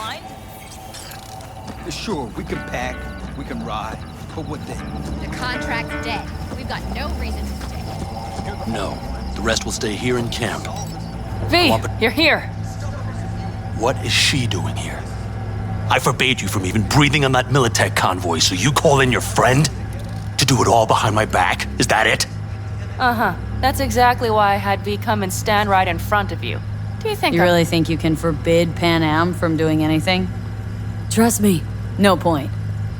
blind? Sure, we can pack, we can ride, but what then? The contract's dead. We've got no reason to stay. No, the rest will stay here in camp. V, you're here. What is she doing here? I forbade you from even breathing on that Militech convoy, so you call in your friend? To do it all behind my back? Is that it? Uh-huh. That's exactly why I had V come and stand right in front of you. Do you think You really think you can forbid Pan Am from doing anything? Trust me, no point.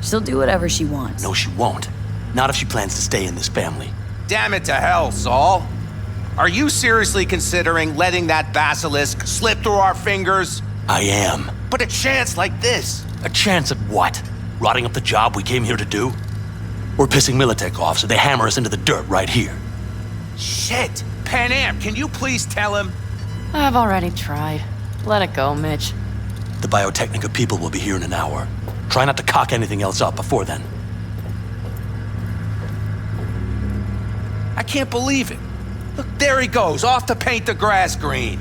She'll do whatever she wants. No, she won't. Not if she plans to stay in this family. Damn it to hell, Saul. Are you seriously considering letting that basilisk slip through our fingers? I am. But a chance like this. A chance at what? Rotting up the job we came here to do? We're pissing Militech off so they hammer us into the dirt right here. Shit! Pan Am, can you please tell him? I've already tried. Let it go, Mitch. The Biotechnica people will be here in an hour. Try not to cock anything else up before then. I can't believe it. Look, there he goes, off to paint the grass green.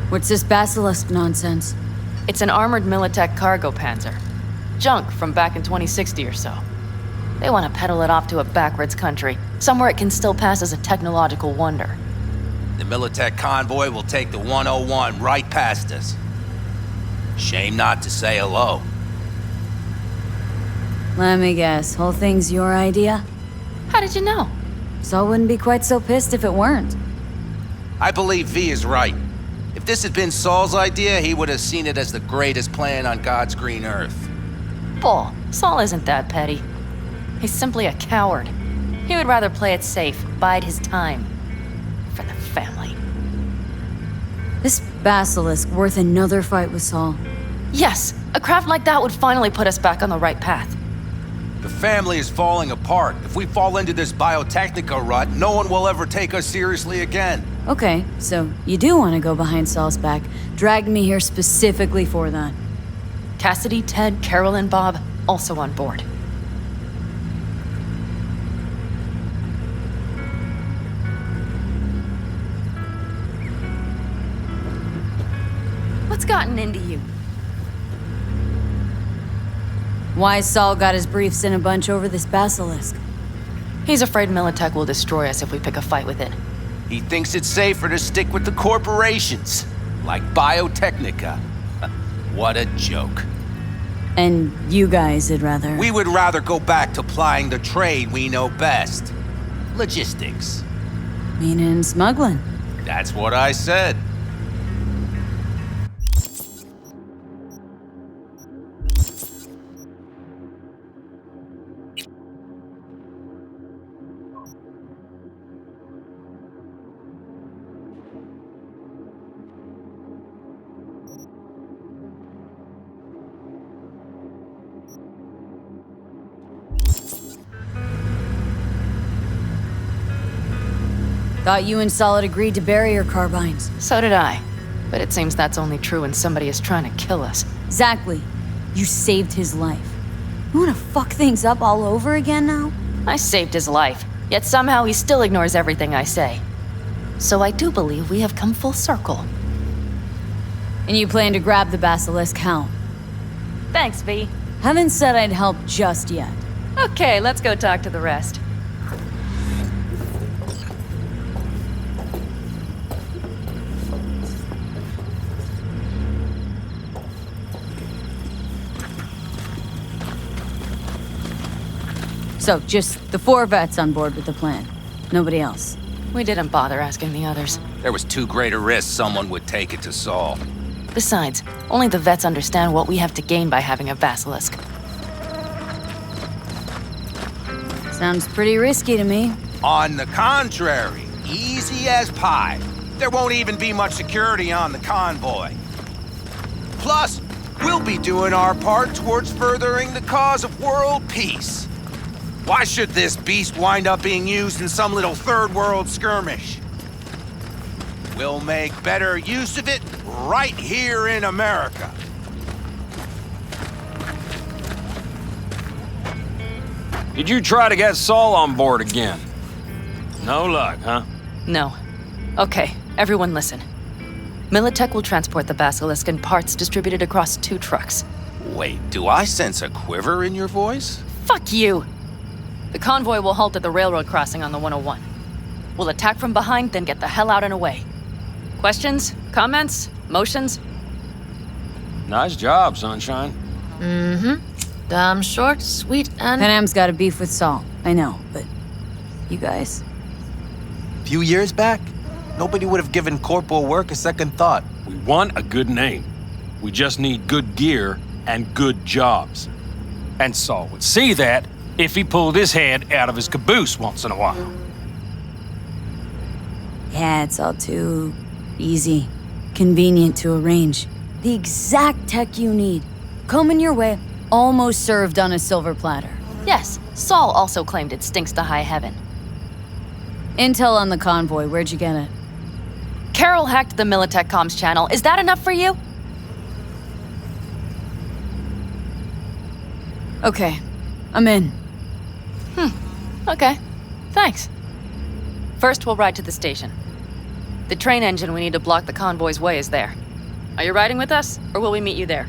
What's this basilisk nonsense? It's an armored Militech cargo panzer. Junk from back in 2060 or so. They want to peddle it off to a backwards country, somewhere it can still pass as a technological wonder. The Militech convoy will take the 101 right past us. Shame not to say hello. Let me guess, whole thing's your idea? How did you know? Saul wouldn't be quite so pissed if it weren't. I believe V is right. If this had been Saul's idea, he would have seen it as the greatest plan on God's green earth. Bull. Saul isn't that petty. He's simply a coward. He would rather play it safe, bide his time. For the family. This basilisk worth another fight with Saul? Yes, a craft like that would finally put us back on the right path. The family is falling apart. If we fall into this Biotechnica rut, no one will ever take us seriously again. Okay, so you do want to go behind Saul's back. Dragged me here specifically for that. Cassidy, Ted, Carol, and Bob also on board. What's gotten into you? Why Saul got his briefs in a bunch over this basilisk? He's afraid Militech will destroy us if we pick a fight with it. He thinks it's safer to stick with the corporations, like Biotechnica. What a joke. And you guys would rather... We would rather go back to plying the trade we know best. Logistics. Meaning smuggling. That's what I said. Thought you and Saul had agreed to bury your carbines. So did I. But it seems that's only true when somebody is trying to kill us. Exactly. You saved his life. You wanna fuck things up all over again now? I saved his life, yet somehow he still ignores everything I say. So I do believe we have come full circle. And you plan to grab the basilisk how? Thanks, V. Haven't said I'd help just yet. Okay, let's go talk to the rest. So, just the 4 vets on board with the plan. Nobody else. We didn't bother asking the others. There was too great a risk someone would take it to Saul. Besides, only the vets understand what we have to gain by having a basilisk. Sounds pretty risky to me. On the contrary, easy as pie. There won't even be much security on the convoy. Plus, we'll be doing our part towards furthering the cause of world peace. Why should this beast wind up being used in some little third world skirmish? We'll make better use of it right here in America. Did you try to get Saul on board again? No luck, huh? No. Okay, everyone listen. Militech will transport the Basilisk in parts distributed across 2 trucks. Wait, do I sense a quiver in your voice? Fuck you! The convoy will halt at the railroad crossing on the 101. We'll attack from behind, then get the hell out and away. Questions? Comments? Motions? Nice job, Sunshine. Damn short, sweet, and... Panam's got a beef with Saul. I know, but... You guys? A few years back, nobody would have given corporal work a second thought. We want a good name. We just need good gear and good jobs. And Saul would see that if he pulled his head out of his caboose once in a while. Yeah, it's all too... easy. Convenient to arrange. The exact tech you need. Coming your way, almost served on a silver platter. Yes, Saul also claimed it stinks to high heaven. Intel on the convoy, where'd you get it? Carol hacked the Militech comms channel. Is that enough for you? Okay, I'm in. Okay, thanks. First, we'll ride to the station. The train engine we need to block the convoy's way is there. Are you riding with us, or will we meet you there?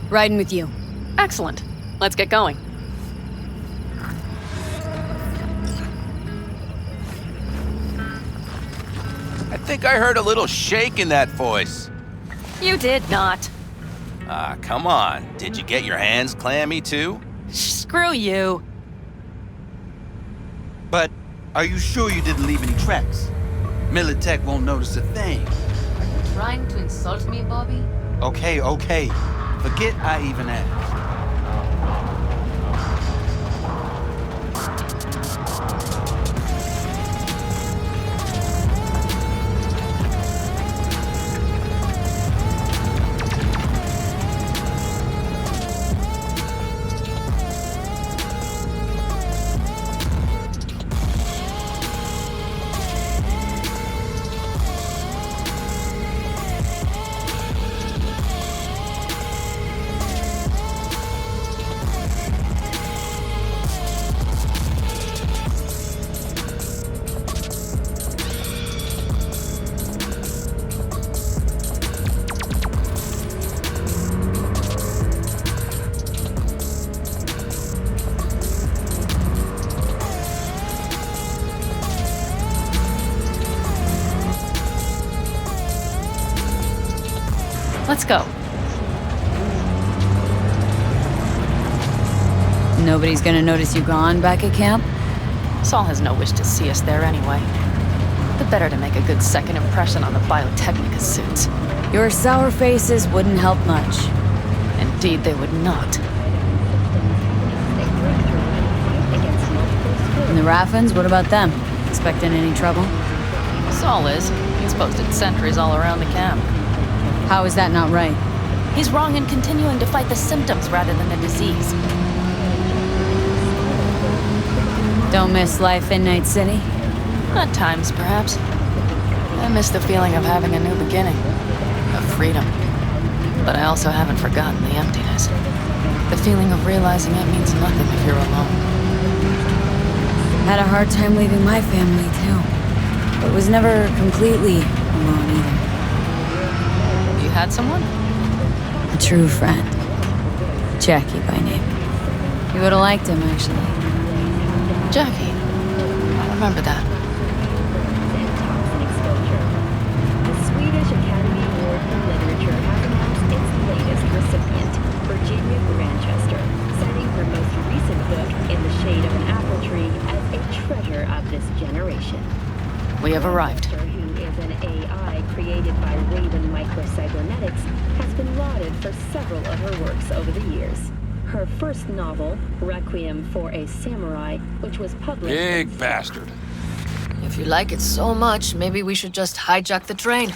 Riding with you. Excellent. Let's get going. I think I heard a little shake in that voice. You did not. Ah, come on. Did you get your hands clammy too? Screw you. But are you sure you didn't leave any tracks? Militech won't notice a thing. Trying to insult me, Bobby? Okay. Forget I even asked. Let's go. Nobody's gonna notice you gone back at camp? Saul has no wish to see us there anyway. The better to make a good second impression on the Biotechnica suits. Your sour faces wouldn't help much. Indeed, they would not. And the Raffins, what about them? Expecting any trouble? Saul is. He's posted sentries all around the camp. How is that not right? He's wrong in continuing to fight the symptoms rather than the disease. Don't miss life in Night City? At times, perhaps. I miss the feeling of having a new beginning. Of freedom. But I also haven't forgotten the emptiness. The feeling of realizing it means nothing if you're alone. Had a hard time leaving my family, too. But was never completely alone either. You had someone? A true friend. Jackie by name. You would have liked him, actually. Jackie. I remember that. The Swedish Academy Award for Literature has announced its latest recipient, Virginia Grantchester, citing her most recent book, In the Shade of an Apple Tree, as a treasure of this generation. We have arrived. Who is an AI created by Raven Microcybernetics, has been lauded for several of her works over the years. Her first novel, Requiem for a Samurai, which was published... Big bastard. If you like it so much, maybe we should just hijack the train.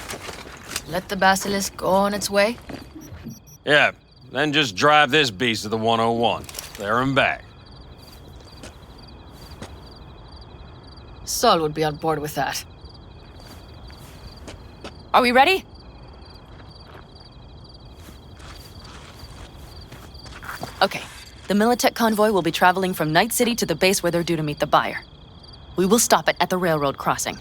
Let the Basilisk go on its way. Yeah, then just drive this beast to the 101. There and back. Saul would be on board with that. Are we ready? Okay. The Militech convoy will be traveling from Night City to the base where they're due to meet the buyer. We will stop it at the railroad crossing.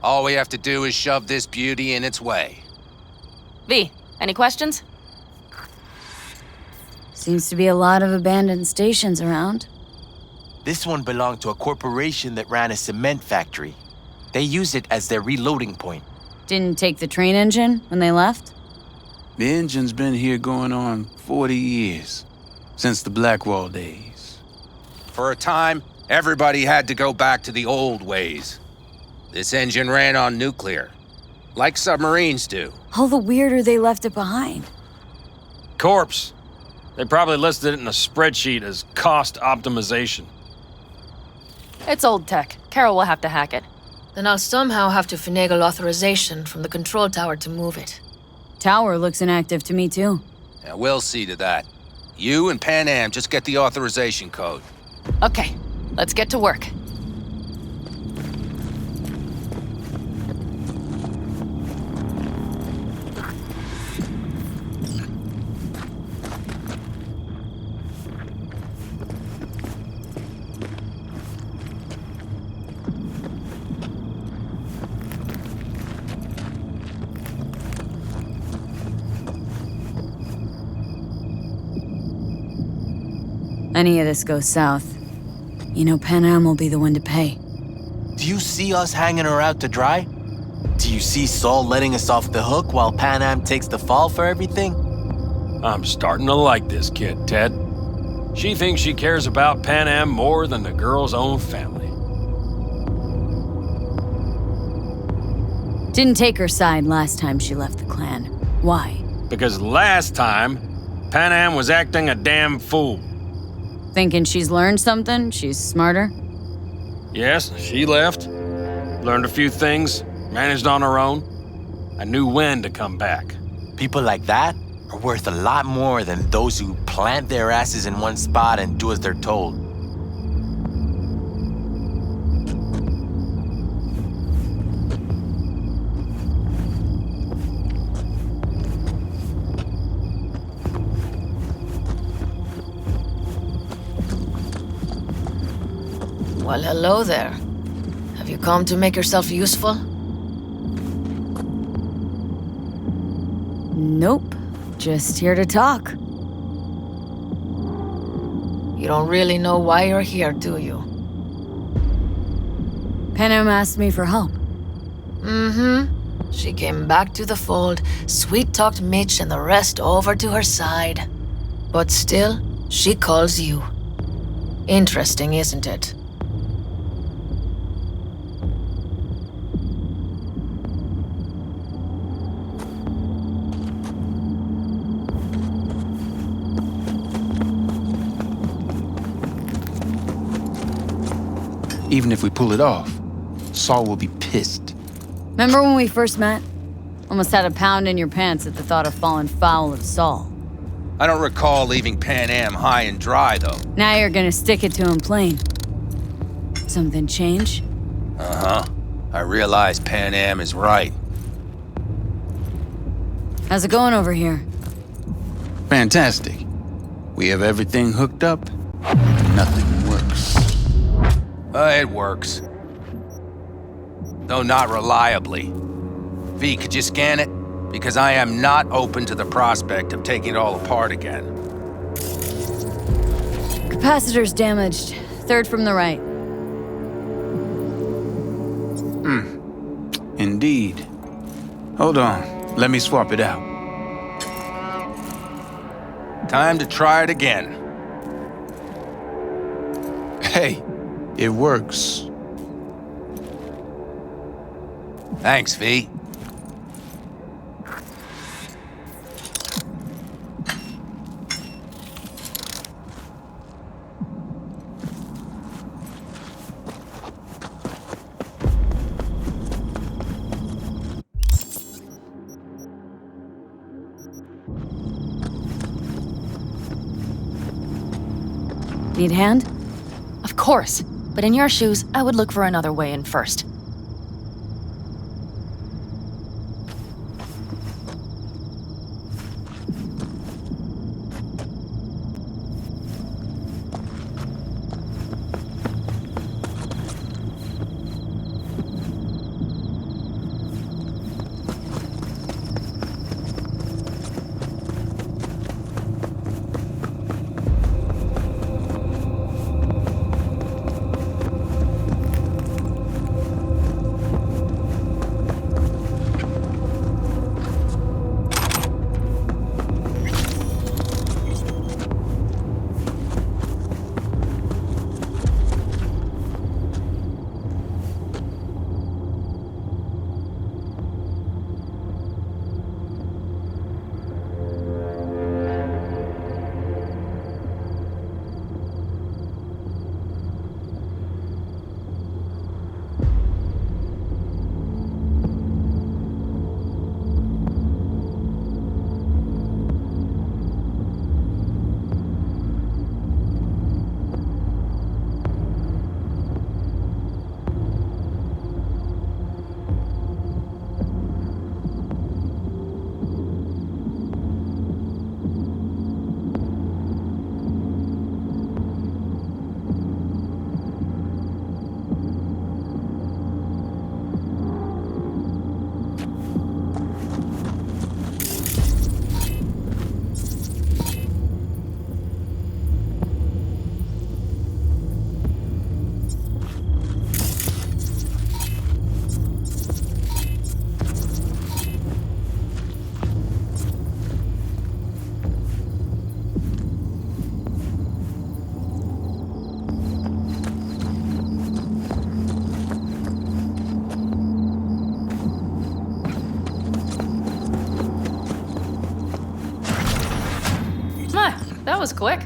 All we have to do is shove this beauty in its way. V, any questions? Seems to be a lot of abandoned stations around. This one belonged to a corporation that ran a cement factory. They used it as their reloading point. Didn't take the train engine when they left? The engine's been here going on 40 years. Since the Blackwall days. For a time, everybody had to go back to the old ways. This engine ran on nuclear, like submarines do. All the weirder they left it behind. Corpse. They probably listed it in a spreadsheet as cost optimization. It's old tech. Carol will have to hack it. Then I'll somehow have to finagle authorization from the control tower to move it. Tower looks inactive to me, too. Yeah, we'll see to that. You and Pan Am just get the authorization code. Okay, let's get to work. Any of this goes south, you know Pan Am will be the one to pay. Do you see us hanging her out to dry? Do you see Saul letting us off the hook while Pan Am takes the fall for everything? I'm starting to like this kid, Ted. She thinks she cares about Pan Am more than the girl's own family. Didn't take her side last time she left the clan. Why? Because last time, Pan Am was acting a damn fool. Thinking she's learned something? She's smarter? Yes, she left. Learned a few things, managed on her own. I knew when to come back. People like that are worth a lot more than those who plant their asses in one spot and do as they're told. Well, hello there. Have you come to make yourself useful? Nope. Just here to talk. You don't really know why you're here, do you? Pan Am asked me for help. Mm-hmm. She came back to the fold, sweet-talked Mitch and the rest over to her side. But still, she calls you. Interesting, isn't it? Even if we pull it off, Saul will be pissed. Remember when we first met? Almost had a pound in your pants at the thought of falling foul of Saul. I don't recall leaving Pan Am high and dry, though. Now you're gonna stick it to him plain. Something change? Uh-huh. I realize Pan Am is right. How's it going over here? Fantastic. We have everything hooked up. Nothing works. It works. Though not reliably. V, could you scan it? Because I am not open to the prospect of taking it all apart again. Capacitor's damaged. Third from the right. Indeed. Hold on. Let me swap it out. Time to try it again. Hey, it works. Thanks, V. Need a hand? Of course. But in your shoes, I would look for another way in first. That was quick.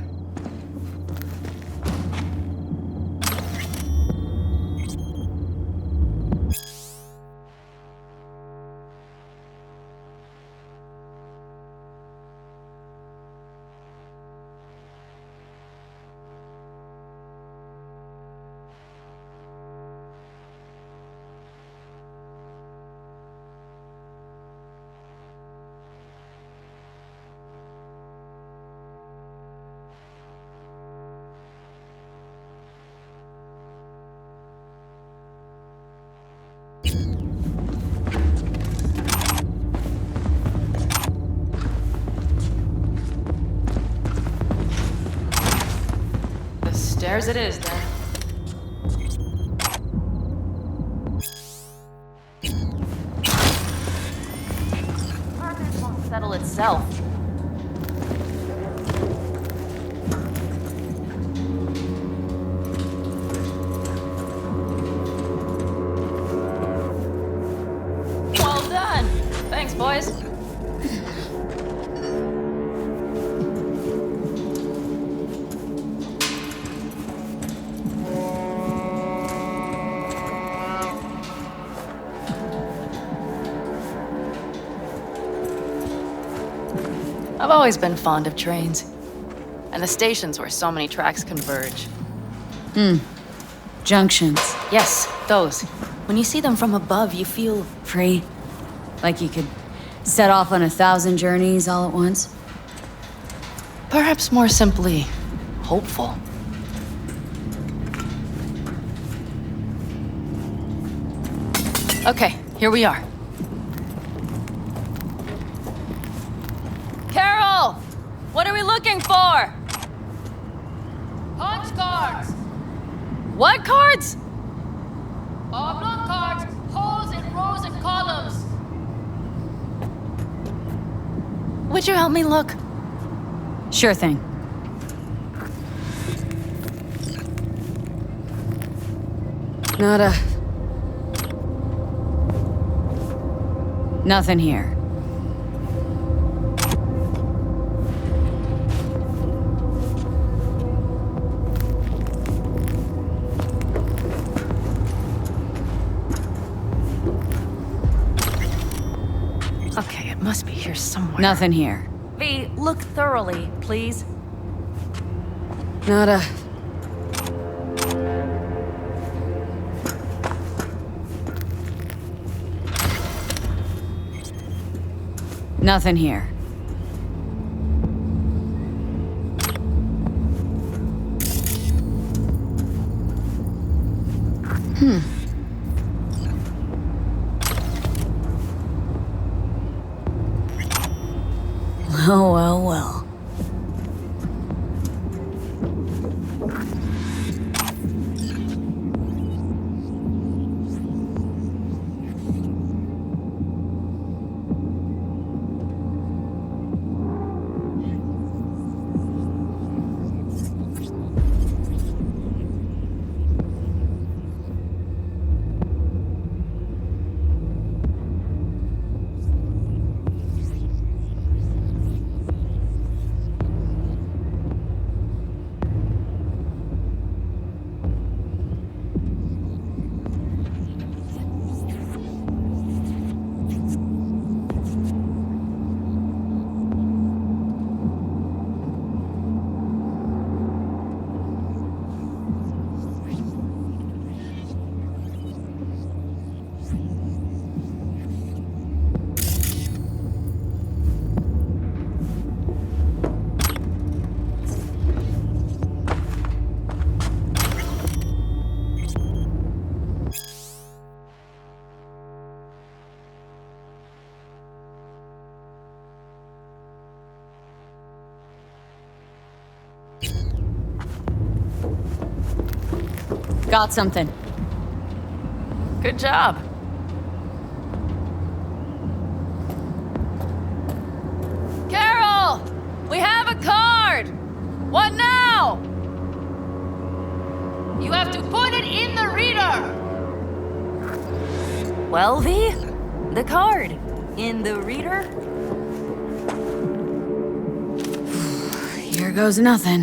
Stairs it is, then. Apartment won't settle itself. Well done. Thanks, boys. I've always been fond of trains. And the stations where so many tracks converge. Junctions. Yes, those. When you see them from above, you feel... Free. Like you could set off on 1,000 journeys all at once. perhaps more simply, hopeful. Okay, here we are. Carol! What are we looking for? Punch cards! What cards? Oblong cards, holes in rows and columns. Would you help me look? Sure thing. Nothing here. Okay, it must be here somewhere. Nothing here. V, look thoroughly, please. Nada. Nothing here. Well. Got something. Good job. Carol! We have a card! What now? You have to put it in the reader. Well, V, the card. In the reader? here goes nothing.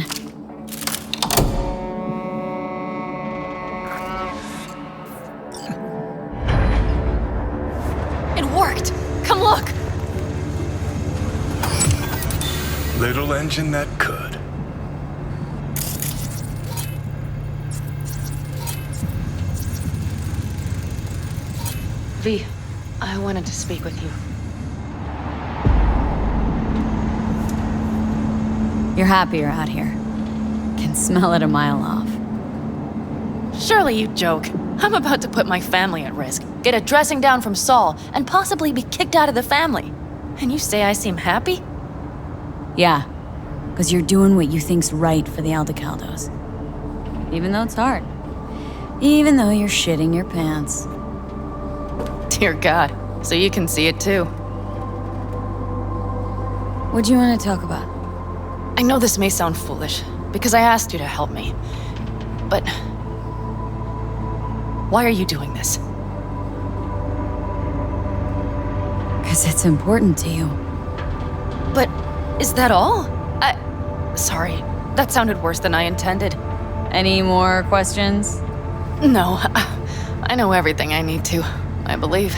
It worked! Come look! Little engine that could. V, I wanted to speak with you. You're happier out here. Can smell it a mile off. Surely you joke. I'm about to put my family at risk, get a dressing down from Saul, and possibly be kicked out of the family. And you say I seem happy? Yeah, because you're doing what you think's right for the Aldecaldos. Even though it's hard. Even though you're shitting your pants. Dear God, so you can see it too. What do you want to talk about? I know this may sound foolish, because I asked you to help me. But why are you doing this? Because it's important to you. But is that all? Sorry, that sounded worse than I intended. Any more questions? No, I know everything I need to, I believe.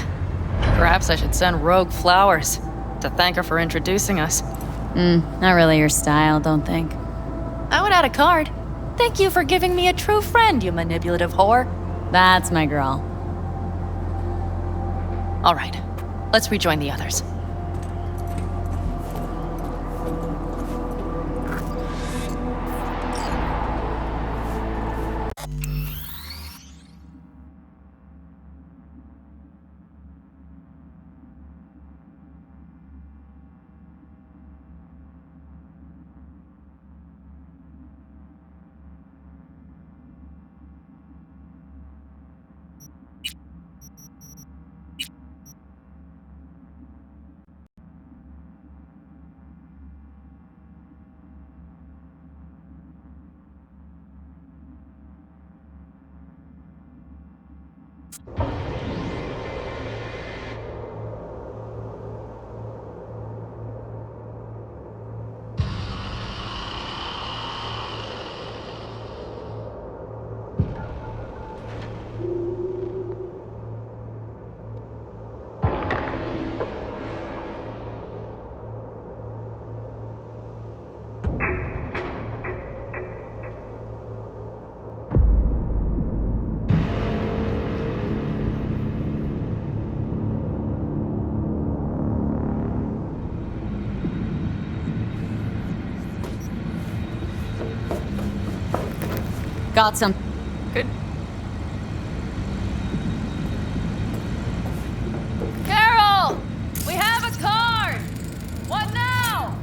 Perhaps I should send Rogue flowers to thank her for introducing us. Not really your style, don't think. I would add a card. Thank you for giving me a true friend, you manipulative whore. That's my girl. All right, let's rejoin the others. Got some. Good. Carol! We have a card! What now?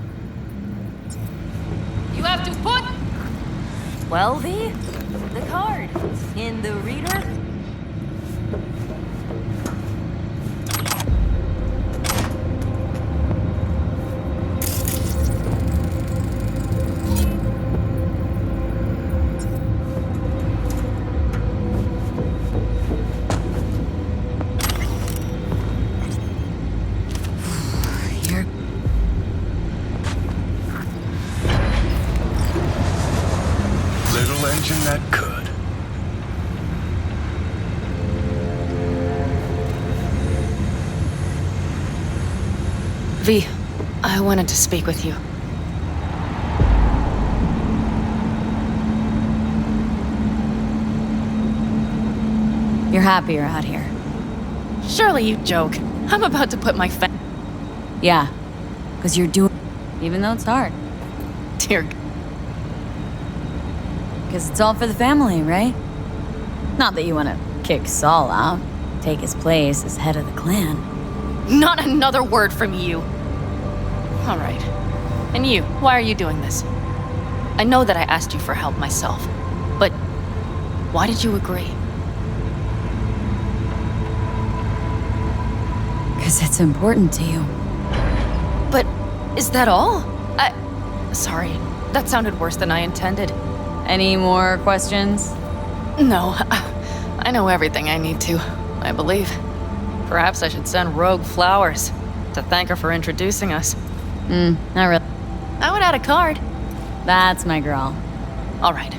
You have to put... Well, V, the card. In the reader? Engine that could. V, I wanted to speak with you. You're happier out here. Surely you joke. I'm about to put my Yeah, because you're doing... Even though it's hard. Dear... Because it's all for the family, right? Not that you want to kick Saul out, take his place as head of the clan. Not another word from you. All right. And you, why are you doing this? I know that I asked you for help myself, but why did you agree? Because it's important to you. But is that all? Sorry, that sounded worse than I intended. Any more questions? No, I know everything I need to, I believe. Perhaps I should send Rogue flowers to thank her for introducing us. Not really. I would add a card. That's my girl. All right.